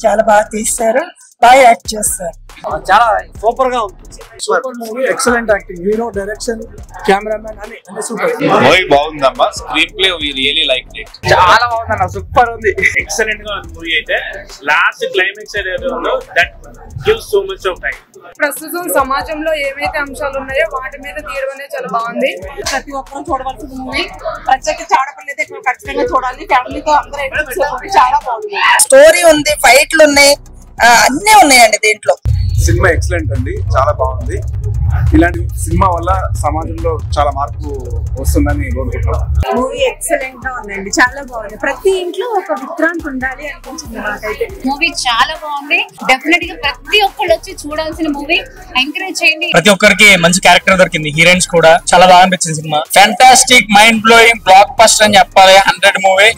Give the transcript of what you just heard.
చాలా బాగా తీస్తారు, బాగా యాక్ట్ చేస్తారు. చాలా సూపర్ గా ఉంది. Super movie, excellent acting, hero, direction, cameraman అన్ని సూపర్. మూవీ బాగుందమ్మా, screenplay we really like it. చాలా బాగుందన్న, సూపర్ ఉంది. ఎక్సలెంట్ గా ఉంది మూవీ అయితే. లాస్ట్ క్లైమాక్స్ ఏదైతే ఉందో that gives so much of time. ప్రస్తుతం సమాజంలో ఏవైతే అంశాలు ఉన్నాయో వాటి మీద తీయడం అనేది చాలా బాగుంది. ప్రతి ఒక్కరు చూడవలసిన మూవీ, ప్రత్యేకించి ఆడపిల్ల అయితే ఖచ్చితంగా చూడాలి. ఫ్యామిలీతో అందరూ చాలా బాగుంది. స్టోరీ ఉంది, ఫైట్లు ఉన్నాయి, అన్నీ ఉన్నాయండి దీంట్లో. సినిమా ఎక్సలెంట్ అండి, చాలా బాగుంది. ఇలాంటి సినిమా వల్ల సమాజంలో చాలా మార్పు వస్తుందని కోరుకుంటున్నాం. మూవీ ఎక్సలెంట్ గా ఉందండి, చాలా బాగుంది. ప్రతి ఇంట్లో ఒక విక్రాంత్ ఉండాలి అనిపించింది నాకైతే. మూవీ చాలా బాగుంది, డెఫినెట్ గా ప్రతి ఒక్కళ్ళు వచ్చి చూడాల్సిన మూవీ. ఎంకరేజ్ చేయండి. ప్రతి ఒక్కరికి మంచి క్యారెక్టర్ దొరికింది, హీరోయిన్స్ కూడా చాలా బాగా అనిపించింది cinema. Fantastic, mind blowing, block buster అని చెప్పాలి. 100 మూవీ.